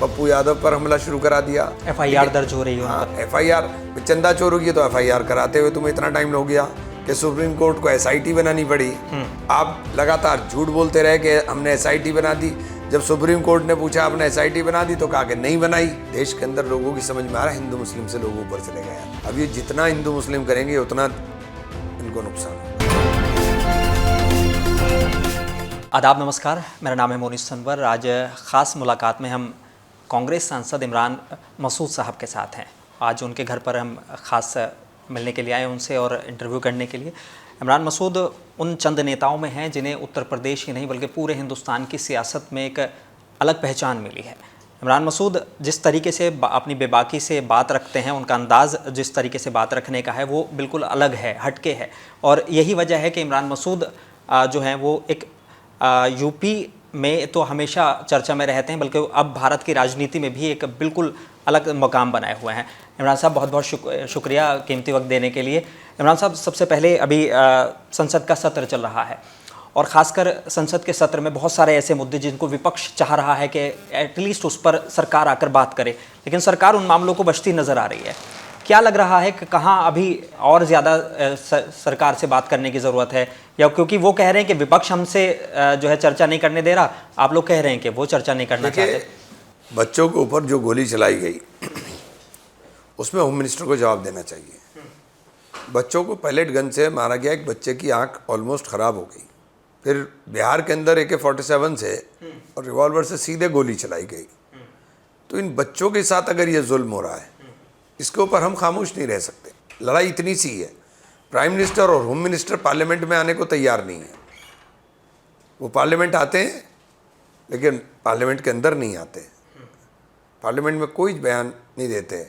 पप्पू यादव पर हमला शुरू करा दिया। FIR दर्ज हो रही है। हाँ, FIR चंदा चोरों की, तो FIR कराते हुए तुम्हें इतना टाइम हो गया कि सुप्रीम कोर्ट को SIT बनानी पड़ी। आप लगातार झूठ बोलते रहे कि हमने SIT बना दी। जब सुप्रीम कोर्ट ने पूछा आपने SIT बना दी तो कहा कि नहीं बनाई। देश के अंदर लोगों की समझ में आ रहा है हिंदू मुस्लिम से लोग ऊपर चले गए। अब ये जितना हिंदू मुस्लिम करेंगे उतना इनको नुकसान। आदाब, नमस्कार। मेरा नाम है मोनिश सनवर। आज ख़ास मुलाकात में हम कांग्रेस सांसद इमरान मसूद साहब के साथ हैं। आज उनके घर पर हम ख़ास मिलने के लिए आए उनसे और इंटरव्यू करने के लिए। इमरान मसूद उन चंद नेताओं में हैं जिन्हें उत्तर प्रदेश ही नहीं बल्कि पूरे हिंदुस्तान की सियासत में एक अलग पहचान मिली है। इमरान मसूद जिस तरीके से अपनी बेबाकी से बात रखते हैं, उनका अंदाज़ जिस तरीके से बात रखने का है वो बिल्कुल अलग है, हटके है। और यही वजह है कि इमरान मसूद जो हैं वो एक यूपी में तो हमेशा चर्चा में रहते हैं, बल्कि अब भारत की राजनीति में भी एक बिल्कुल अलग मकाम बनाए हुए हैं। इमरान साहब, बहुत बहुत शुक्रिया कीमती वक्त देने के लिए। इमरान साहब, सबसे पहले अभी संसद का सत्र चल रहा है और ख़ासकर संसद के सत्र में बहुत सारे ऐसे मुद्दे जिनको विपक्ष चाह रहा है कि एटलीस्ट उस पर सरकार आकर बात करे, लेकिन सरकार उन मामलों को बचती नज़र आ रही है। क्या लग रहा है कि कहाँ अभी और ज़्यादा सरकार से बात करने की ज़रूरत है, या क्योंकि वो कह रहे हैं कि विपक्ष हमसे जो है चर्चा नहीं करने दे रहा, आप लोग कह रहे हैं कि वो चर्चा नहीं करना चाहते? बच्चों के ऊपर जो गोली चलाई गई उसमें होम मिनिस्टर को जवाब देना चाहिए। बच्चों को पैलेट गन से मारा गया, एक बच्चे की आंख ऑलमोस्ट ख़राब हो गई। फिर बिहार के अंदर AK-47 से और रिवॉल्वर से सीधे गोली चलाई गई। तो इन बच्चों के साथ अगर ये जुल्म हो रहा है, इसके ऊपर हम खामोश नहीं रह सकते। लड़ाई इतनी सी है, प्राइम मिनिस्टर और होम मिनिस्टर पार्लियामेंट में आने को तैयार नहीं है। वो पार्लियामेंट आते हैं लेकिन पार्लियामेंट के अंदर नहीं आते, पार्लियामेंट में कोई बयान नहीं देते।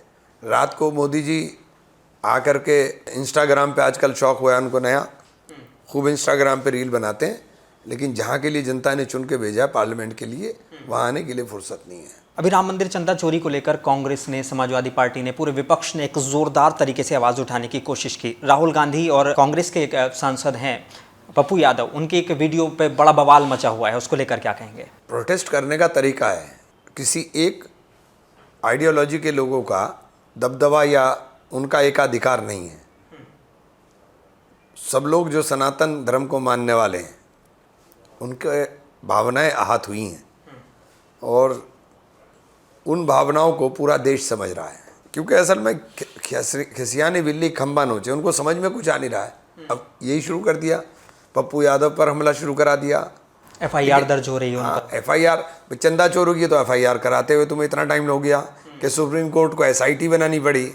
रात को मोदी जी आकर के इंस्टाग्राम पे, आजकल शौक हुआ है उनको नया, खूब इंस्टाग्राम पे रील बनाते हैं, लेकिन जहाँ के लिए जनता ने चुन के भेजा पार्लियामेंट के लिए, वहाँ आने के लिए फुर्सत नहीं है। अभी राम मंदिर चंदा चोरी को लेकर कांग्रेस ने, समाजवादी पार्टी ने, पूरे विपक्ष ने एक जोरदार तरीके से आवाज़ उठाने की कोशिश की। राहुल गांधी और कांग्रेस के एक सांसद हैं पप्पू यादव, उनकी एक वीडियो पे बड़ा बवाल मचा हुआ है, उसको लेकर क्या कहेंगे? प्रोटेस्ट करने का तरीका है, किसी एक आइडियोलॉजी के लोगों का दबदबा या उनका एकाधिकार नहीं है। सब लोग जो सनातन धर्म को मानने वाले हैं उनके भावनाएं आहत हुई हैं और उन भावनाओं को पूरा देश समझ रहा है, क्योंकि असल में खिसियानी बिल्ली खंबा नोचे, उनको समझ में कुछ आ नहीं रहा है। अब यही शुरू कर दिया, पप्पू यादव पर हमला शुरू करा दिया। FIR दर्ज हो रही है। हाँ, FIR चंदा चोरों की, तो FIR कराते हुए तुम्हें इतना टाइम हो गया कि सुप्रीम कोर्ट को SIT बनानी पड़ी।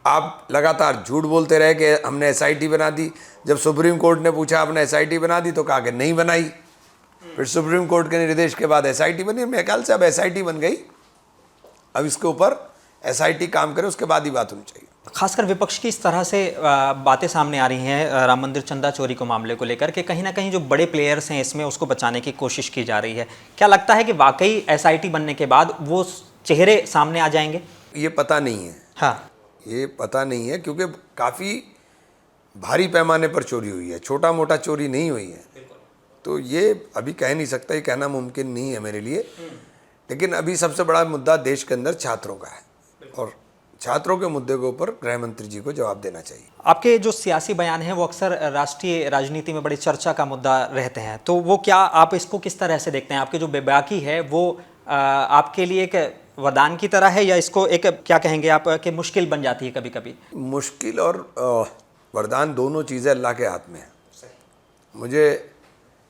आप लगातार झूठ बोलते रहे कि हमने SIT बना दी। जब सुप्रीम कोर्ट ने पूछा आपने SIT बना दी तो कहा कि नहीं बनाई। फिर सुप्रीम कोर्ट के निर्देश के बाद SIT बनी। मेरे ख्याल से अब SIT बन गई, अब इसके ऊपर SIT काम करे, उसके बाद ही बात होनी चाहिए। खासकर विपक्ष की इस तरह से बातें सामने आ रही हैं राम मंदिर चंदा चोरी को मामले को लेकर कि कहीं ना कहीं जो बड़े प्लेयर्स हैं इसमें उसको बचाने की कोशिश की जा रही है। क्या लगता है कि वाकई SIT बनने के बाद वो चेहरे सामने आ जाएंगे? ये पता नहीं है। हाँ, ये पता नहीं है, क्योंकि काफ़ी भारी पैमाने पर चोरी हुई है, छोटा मोटा चोरी नहीं हुई है। तो ये अभी कह नहीं सकता, ये कहना मुमकिन नहीं है मेरे लिए। लेकिन अभी सबसे बड़ा मुद्दा देश के अंदर छात्रों का है और छात्रों के मुद्दे के ऊपर गृह मंत्री जी को जवाब देना चाहिए। आपके जो सियासी बयान हैं वो अक्सर राष्ट्रीय राजनीति में बड़ी चर्चा का मुद्दा रहते हैं, तो वो क्या आप इसको किस तरह से देखते हैं? आपकी जो बेबाकी है वो आपके लिए एक वरदान की तरह है, या इसको एक क्या कहेंगे आप कि मुश्किल बन जाती है कभी कभी? मुश्किल और वरदान दोनों चीज़ें अल्लाह के हाथ में है। मुझे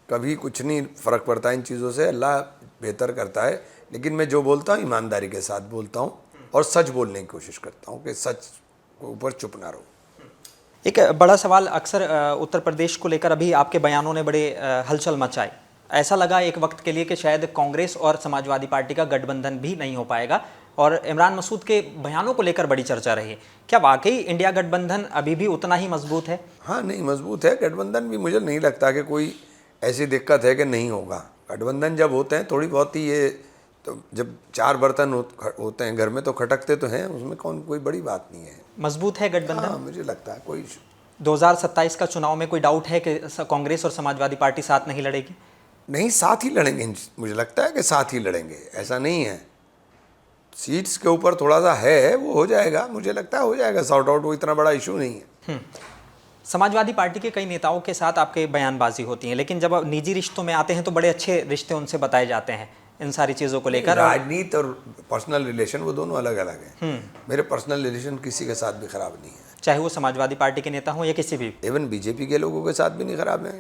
कभी कुछ नहीं फ़र्क पड़ता इन चीज़ों से, अल्लाह बेहतर करता है। लेकिन मैं जो बोलता हूँ ईमानदारी के साथ बोलता हूँ और सच बोलने की कोशिश करता हूँ कि सच के ऊपर चुप ना रहो। एक बड़ा सवाल अक्सर उत्तर प्रदेश को लेकर अभी आपके बयानों ने बड़े हलचल मचाई। ऐसा लगा एक वक्त के लिए कि शायद कांग्रेस और समाजवादी पार्टी का गठबंधन भी नहीं हो पाएगा, और इमरान मसूद के बयानों को लेकर बड़ी चर्चा रही। क्या वाकई इंडिया गठबंधन अभी भी उतना ही मजबूत है? हाँ, नहीं, मजबूत है गठबंधन भी। मुझे नहीं लगता कि कोई ऐसी दिक्कत है कि नहीं होगा। गठबंधन जब होते हैं थोड़ी बहुत ही, ये तो जब 4 बर्तन होते हैं घर में तो खटकते तो हैं, उसमें कोई बड़ी बात नहीं है। मजबूत है गठबंधन? हाँ, मुझे लगता है। कोई 2027 का चुनाव में कोई डाउट है कि कांग्रेस और समाजवादी पार्टी साथ नहीं लड़ेगी? नहीं, साथ ही लड़ेंगे। मुझे लगता है कि साथ ही लड़ेंगे, ऐसा नहीं है। सीट्स के ऊपर थोड़ा सा है, वो हो जाएगा, मुझे लगता है हो जाएगा सॉर्ट आउट, वो इतना बड़ा इशू नहीं है। समाजवादी पार्टी के कई नेताओं के साथ आपके बयानबाजी होती है, लेकिन जब आप निजी रिश्तों में आते हैं तो बड़े अच्छे रिश्ते उनसे बताए जाते हैं इन सारी चीज़ों को लेकर। राजनीति और पर्सनल रिलेशन वो दोनों अलग अलग हैं। मेरे पर्सनल रिलेशन किसी के साथ भी खराब नहीं है, चाहे वो समाजवादी पार्टी के नेता हों या किसी भी। इवन बीजेपी के लोगों के साथ भी नहीं खराब है,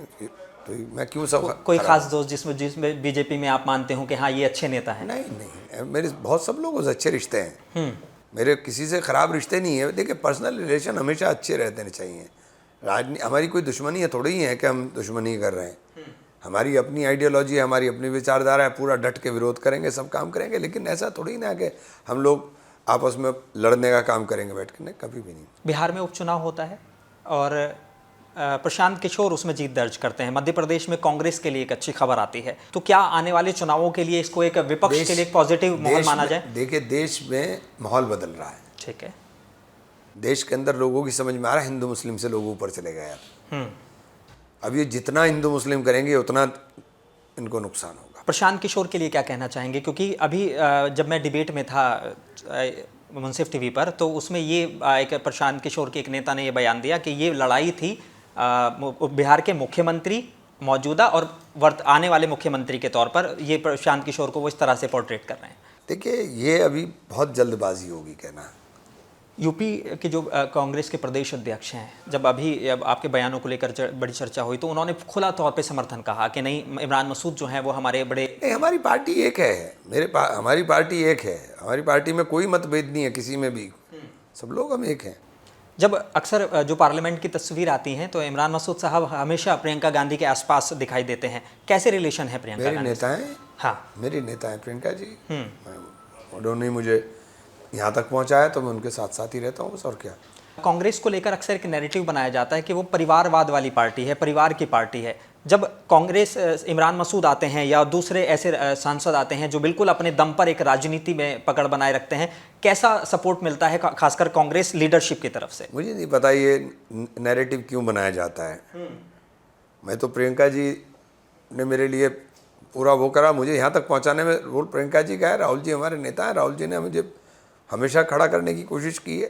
तो मैं क्यों सब कोई खास दोस्त जिसमें बीजेपी में आप मानते हो कि हाँ ये अच्छे नेता हैं? नहीं, मेरे बहुत सब लोगों से अच्छे रिश्ते हैं, मेरे किसी से खराब रिश्ते नहीं है। देखिए पर्सनल रिलेशन हमेशा अच्छे रहते चाहिए। राजनीति हमारी कोई दुश्मनी है थोड़ी ही है कि हम दुश्मनी कर रहे हैं, हमारी अपनी आइडियोलॉजी है, हमारी अपनी विचारधारा है, पूरा डट के विरोध करेंगे, सब काम करेंगे, लेकिन ऐसा थोड़ी ना कि हम लोग आपस में लड़ने का काम करेंगे बैठ के, नहीं, कभी भी नहीं। बिहार में उपचुनाव होता है और प्रशांत किशोर उसमें जीत दर्ज करते हैं। मध्य प्रदेश में कांग्रेस के लिए एक अच्छी खबर आती है, तो क्या आने वाले चुनावों के लिए इसको एक विपक्ष के लिए एक पॉजिटिव माहौल माना जाए? देखिए देश में माहौल बदल रहा है, ठीक है, देश के अंदर लोगों की समझ में आ रहा है हिंदू मुस्लिम से लोग ऊपर चले गए अब। अब ये जितना हिंदू मुस्लिम करेंगे उतना इनको नुकसान होगा। प्रशांत किशोर के लिए क्या कहना चाहेंगे? क्योंकि अभी जब मैं डिबेट में था मुंसिफ टीवी पर, तो उसमें ये एक प्रशांत किशोर के एक नेता ने ये बयान दिया कि ये लड़ाई थी बिहार के मुख्यमंत्री मौजूदा और आने वाले मुख्यमंत्री के तौर पर, ये प्रशांत किशोर को वो इस तरह से पोर्ट्रेट कर रहे हैं। देखिए ये अभी बहुत जल्दबाजी होगी कहना। यूपी के जो कांग्रेस के प्रदेश अध्यक्ष हैं, जब आपके बयानों को लेकर बड़ी चर्चा हुई तो उन्होंने खुला तौर पे समर्थन कहा कि नहीं, इमरान मसूद जो हैं वो हमारे बड़े। हमारी पार्टी एक है, हमारी पार्टी एक है, हमारी पार्टी में कोई मतभेद नहीं है किसी में भी, सब लोग हम एक हैं। जब अक्सर जो पार्लियामेंट की तस्वीर आती हैं तो इमरान मसूद साहब हमेशा प्रियंका गांधी के आसपास दिखाई देते हैं, कैसे रिलेशन है प्रियंका गांधी? मेरी नेता हैं, हाँ मेरी नेता हैं प्रियंका जी, उन्होंने मुझे यहाँ तक पहुँचाया तो मैं उनके साथ साथ ही रहता हूँ बस, और क्या। कांग्रेस को लेकर अक्सर एक नैरेटिव बनाया जाता है कि वो परिवारवाद वाली पार्टी है, परिवार की पार्टी है। जब कांग्रेस इमरान मसूद आते हैं या दूसरे ऐसे सांसद आते हैं जो बिल्कुल अपने दम पर एक राजनीति में पकड़ बनाए रखते हैं, कैसा सपोर्ट मिलता है खासकर कांग्रेस लीडरशिप की तरफ से? मुझे नहीं पता ये नैरेटिव क्यों बनाया जाता है। मैं तो प्रियंका जी ने मेरे लिए पूरा वो करा, मुझे यहाँ तक पहुँचाने में रोल प्रियंका जी का है। राहुल जी हमारे नेता हैं, राहुल जी ने मुझे हमेशा खड़ा करने की कोशिश की है,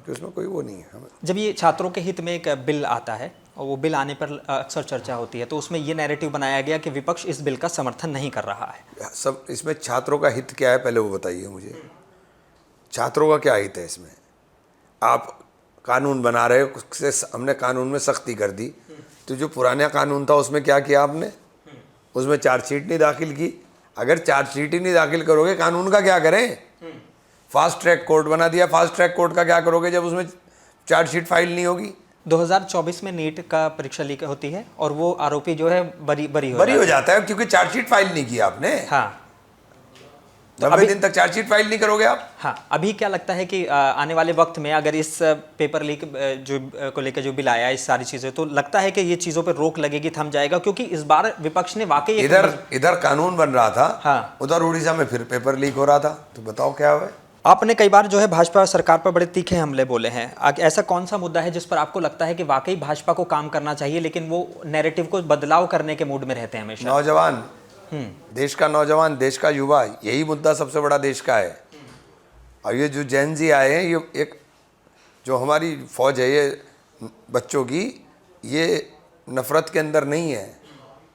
तो उसमें कोई वो नहीं है। जब ये छात्रों के हित में एक बिल आता है और वो बिल आने पर अक्सर चर्चा होती है, तो उसमें ये नैरेटिव बनाया गया कि विपक्ष इस बिल का समर्थन नहीं कर रहा है। सब इसमें छात्रों का हित क्या है पहले वो बताइए मुझे, छात्रों का क्या हित है इसमें? आप कानून बना रहे हो, हमने कानून में सख्ती कर दी, तो जो पुराना कानून था उसमें क्या किया आपने? उसमें चार्जशीट नहीं दाखिल की। अगर चार्जशीट ही नहीं दाखिल करोगे कानून का क्या करें? फास्ट ट्रैक कोर्ट बना दिया, फास्ट ट्रैक कोर्ट का क्या करोगे जब उसमें चार्जशीट फाइल नहीं होगी? 2024 में नीट का परीक्षा लीक होती है और वो आरोपी जो है बरी हो जाता है, क्योंकि चार्जशीट फाइल नहीं किया आपने। हाँ, 90 दिन तक चार्जशीट फाइल नहीं करोगे आप। हाँ, अभी क्या लगता है कि आने वाले वक्त में अगर इस पेपर लीक जो को लेकर जो बिल आया, इस सारी चीज़ें, तो लगता है कि ये चीज़ों पर रोक लगेगी, थम जाएगा? क्योंकि इस बार विपक्ष ने वाकई इधर कानून बन रहा था, हाँ, उधर उड़ीसा में फिर पेपर लीक हो रहा था, तो बताओ क्या हुआ? आपने कई बार जो है भाजपा सरकार पर बड़े तीखे हमले बोले हैं। ऐसा कौन सा मुद्दा है जिस पर आपको लगता है कि वाकई भाजपा को काम करना चाहिए, लेकिन वो नैरेटिव को बदलाव करने के मूड में रहते हैं हमेशा? नौजवान, देश का नौजवान, देश का युवा, यही मुद्दा सबसे बड़ा देश का है। और ये जो जेन जी आए हैं, ये एक जो हमारी फौज है ये बच्चों की, ये नफरत के अंदर नहीं है,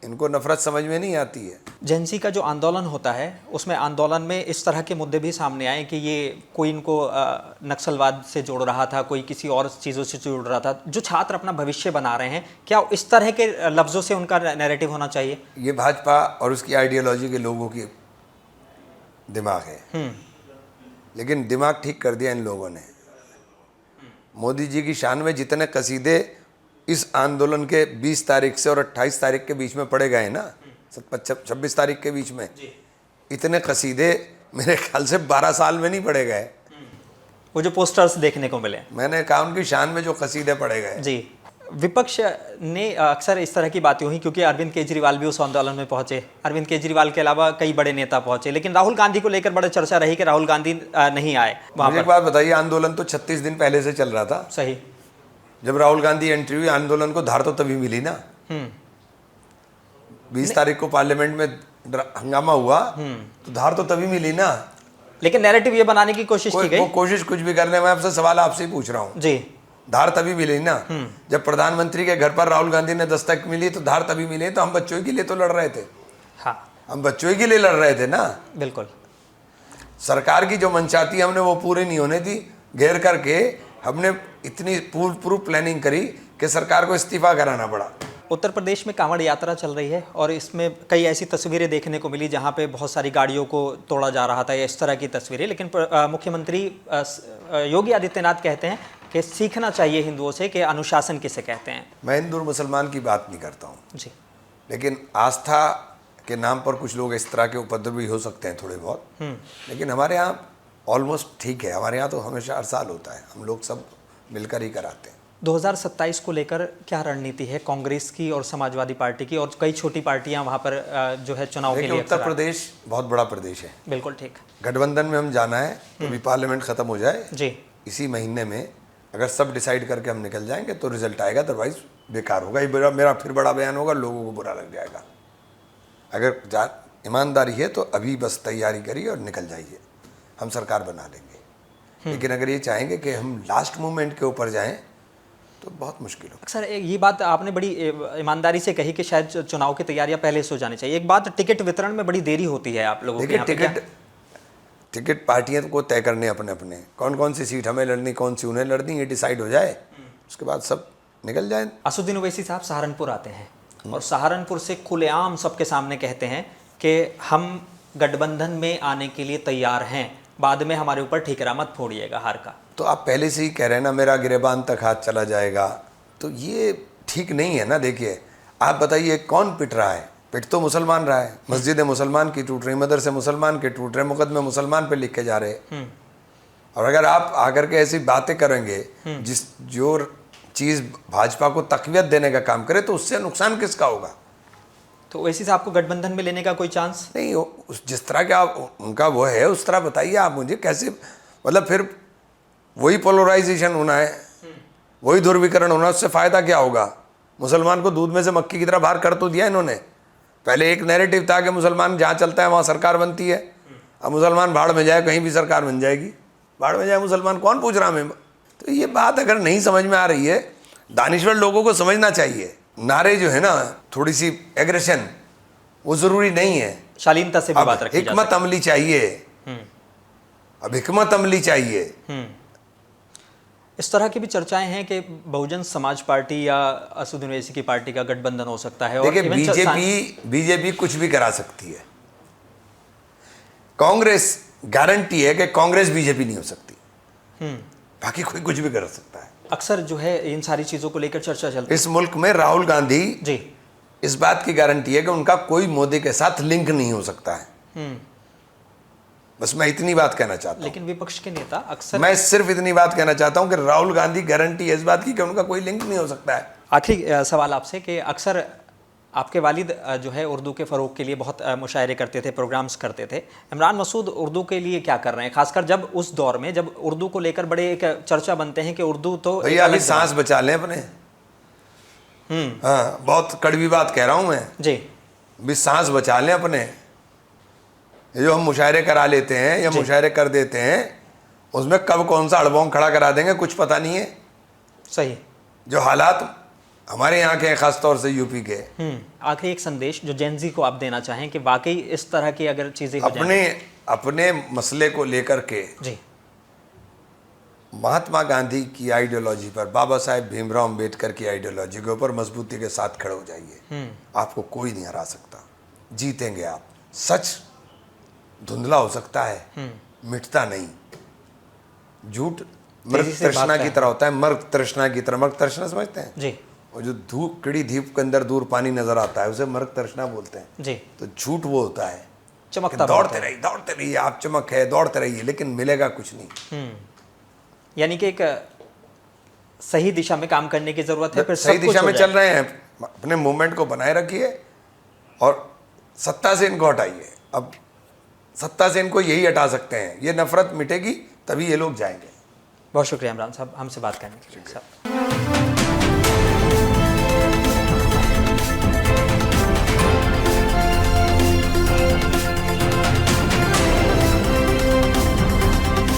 इनको नफरत समझ में नहीं आती है। जेन-ज़ी का जो आंदोलन होता है उसमें आंदोलन में इस तरह के मुद्दे भी सामने आए कि ये कोई इनको नक्सलवाद से जोड़ रहा था, कोई किसी और चीज़ों से जोड़ रहा था। जो छात्र अपना भविष्य बना रहे हैं, क्या इस तरह के लफ्ज़ों से उनका नैरेटिव होना चाहिए? ये भाजपा और उसकी आइडियोलॉजी के लोगों की दिमाग है, लेकिन दिमाग ठीक कर दिया इन लोगों ने। मोदी जी की शान में जितने कसीदे इस आंदोलन के 20 तारीख से और 28 तारीख के बीच में पढ़े गए ना, 26 तारीख के बीच में, इतने कसीदे मेरे ख्याल से 12 साल में नहीं पढ़े गए। वो जो पोस्टर्स देखने को मिले, मैंने कहा उनकी शान में जो कसीदे पढ़े गए। जी, विपक्ष ने अक्सर इस तरह की बातें हुई क्योंकि अरविंद केजरीवाल भी उस आंदोलन में पहुंचे। अरविंद केजरीवाल के अलावा कई बड़े नेता पहुंचे, लेकिन राहुल गांधी को लेकर बड़ा चर्चा रही कि राहुल गांधी नहीं आए वहाँ पर। एक बात बताइए, आंदोलन तो 36 दिन पहले से चल रहा था। सही। जब राहुल गांधी एंट्री हुई, आंदोलन को धार तो तभी मिली ना। 20 तारीख को पार्लियामेंट में हंगामा हुआ तो धार तो तभी मिली ना। लेकिन नैरेटिव ये बनाने की कोशिश की गई। वो कोशिश कुछ भी करने, मैं आपसे सवाल आपसे ही पूछ रहा हूँ। जी, धार तभी मिली ना जब प्रधानमंत्री के घर पर राहुल गांधी ने दस्तक मिली, तो धार तभी मिली। तो हम बच्चों के लिए तो लड़ रहे थे। हाँ हम बच्चों के लिए लड़ रहे थे ना। बिल्कुल। सरकार की जो मंशा थी हमने वो पूरी नहीं होने दी। घेर करके हमने इतनी पूर्व प्लानिंग करी कि सरकार को इस्तीफा कराना पड़ा। उत्तर प्रदेश में कांवड़ यात्रा चल रही है और इसमें कई ऐसी तस्वीरें देखने को मिली जहां पे बहुत सारी गाड़ियों को तोड़ा जा रहा था, इस तरह की तस्वीरें। लेकिन मुख्यमंत्री योगी आदित्यनाथ कहते हैं कि सीखना चाहिए हिंदुओं से कि अनुशासन किसे कहते हैं। मैं हिंदू और मुसलमान की बात नहीं करता हूँ जी, लेकिन आस्था के नाम पर कुछ लोग इस तरह के उपद्रव भी हो सकते हैं थोड़े बहुत। लेकिन हमारे यहाँ ऑलमोस्ट ठीक है। हमारे यहाँ तो हमेशा हर साल होता है, हम लोग सब मिलकर ही कराते हैं। 2027 को लेकर क्या रणनीति है कांग्रेस की और समाजवादी पार्टी की, और कई छोटी पार्टियां वहां पर जो है चुनाव के लिए? उत्तर प्रदेश बहुत बड़ा प्रदेश है। बिल्कुल ठीक। गठबंधन में हम जाना है तो अभी पार्लियामेंट खत्म हो जाए जी, इसी महीने में, अगर सब डिसाइड करके हम निकल जाएंगे तो रिजल्ट आएगा, अदरवाइज बेकार होगा। ये मेरा फिर बड़ा बयान होगा, लोगों को बुरा लग जाएगा। अगर ईमानदारी है तो अभी बस तैयारी करिए और निकल जाइए, हम सरकार बना लेंगे। लेकिन अगर ये चाहेंगे कि हम लास्ट मोमेंट के ऊपर जाएं तो बहुत मुश्किल होगा। सर ये बात आपने बड़ी ईमानदारी से कही कि शायद चुनाव की तैयारियां पहले से हो जानी चाहिए। एक बात, टिकट वितरण में बड़ी देरी होती है आप लोगों के यहाँ पे। देखिए, टिकट पार्टियां को तय करने अपने अपने, कौन कौन सी सीट हमें लड़नी, कौन सी उन्हें लड़नी, ये डिसाइड हो जाए, उसके बाद सब निकल जाए। असदुद्दीन ओवैसी साहब सहारनपुर आते हैं और सहारनपुर से खुलेआम सबके सामने कहते हैं कि हम गठबंधन में आने के लिए तैयार हैं, बाद में हमारे ऊपर ठिकरा मत फोड़िएगा हार का। तो आप पहले से ही कह रहे हैं ना, मेरा गिरेबान तक हाथ चला जाएगा, तो ये ठीक नहीं है ना। देखिए, आप बताइए कौन पिट रहा है? पिट तो मुसलमान रहा है। मस्जिद मुसलमान की टूट रही, मदरसे मुसलमान के टूट रहे, मुकदमे मुसलमान पे लिखे जा रहे। और अगर आप आकर के ऐसी बातें करेंगे जो चीज़ भाजपा को तकवीत देने का काम करे, तो उससे नुकसान किसका होगा? तो ओवैसी साहब को गठबंधन में लेने का कोई चांस नहीं? जिस तरह का उनका वो है उस तरह बताइए आप मुझे। कैसे, मतलब फिर वही पोलराइजेशन होना है, वही ध्रुवीकरण होना, उससे फ़ायदा क्या होगा? मुसलमान को दूध में से मक्खी की तरह बाहर कर तो दिया इन्होंने। पहले एक नैरेटिव था कि मुसलमान जहाँ चलता है वहाँ सरकार बनती है। अब मुसलमान भाड़ में जाए, कहीं भी सरकार बन जाएगी। भाड़ में जाए मुसलमान, कौन पूछ रहा हमें? तो ये बात अगर नहीं समझ में आ रही है, दानिश्वर लोगों को समझना चाहिए। नारे जो है ना, थोड़ी सी एग्रेशन, वो ज़रूरी नहीं है। शालीनता से भी बात रखी जा सकती है। हिकमत अमली चाहिए। अब हिकमत अमली चाहिए। इस तरह की भी चर्चाएं हैं कि बहुजन समाज पार्टी या असदुद्दीन ओवैसी की पार्टी का गठबंधन हो सकता है। देखिए, बीजेपी कुछ भी करा सकती है। कांग्रेस, गारंटी है कि कांग्रेस बीजेपी नहीं हो सकती। बाकी कोई कुछ भी कर सकता है। अक्सर जो है इन सारी चीज़ों को लेकर चर्चा चलती है। इस मुल्क में राहुल गांधी जी, इस बात की गारंटी है कि उनका कोई मोदी के साथ लिंक नहीं हो सकता है। बस मैं इतनी बात कहना चाहता हूं। लेकिन विपक्ष के नेता अक्सर, मैं सिर्फ इतनी बात कहना चाहता हूं कि राहुल गांधी गारंटी है इस बात की कि उनका कोई लिंक नहीं हो सकता है। आखिरी सवाल आपसे कि अक्सर आपके वालिद जो है उर्दू के फ़रोग के लिए बहुत मुशायरे करते थे, प्रोग्राम्स करते थे। इमरान मसूद उर्दू के लिए क्या कर रहे हैं, खासकर जब उस दौर में जब उर्दू को लेकर बड़े एक चर्चा बनते हैं कि उर्दू तो भैया अभी सांस बचा लें अपने। हाँ, बहुत कड़वी बात कह रहा हूँ मैं जी। भी सांस बचा लें अपने। ये जो हम मुशायरे करा लेते हैं या मुशायरे कर देते हैं, उसमें कब कौन सा अड़बोंग खड़ा करा देंगे कुछ पता नहीं है। सही। जो हालात हमारे यहाँ के हैं, खासतौर से यूपी के। आखिरी एक संदेश जो जेनजी को आप देना चाहें कि वाकई इस तरह की अगर चीज़ें हो जाएं। अपने मसले को लेकर के जी, महात्मा गांधी की आइडियोलॉजी पर, बाबा साहेब भीमराव अम्बेडकर की आइडियोलॉजी के ऊपर मजबूती के साथ खड़े हो जाइए। आपको कोई नहीं हरा सकता, जीतेंगे आप। सच धुंधला हो सकता है, मिटता नहीं। झूठ मृग तृष्णा की तरह होता है, मर्ग तृष्णा की तरह। मर्ग तृष्णा समझते हैं जी? और जो धूप, कड़ी धूप के अंदर दूर पानी नजर आता है उसे मर्ग तृष्णा बोलते हैं जी। तो झूठ वो होता है चमकता, दौड़ते रहिए, आप चमक है, दौड़ते रहिए, लेकिन मिलेगा कुछ नहीं। यानी कि एक सही दिशा में काम करने की जरूरत है। फिर सही दिशा में चल रहे हैं, अपने मूवमेंट को बनाए रखिए और सत्ता से इनको हटाइए। अब सत्ता से इनको यही हटा सकते हैं, ये नफरत मिटेगी तभी ये लोग जाएंगे। बहुत शुक्रिया इमरान साहब हमसे बात करने के लिए।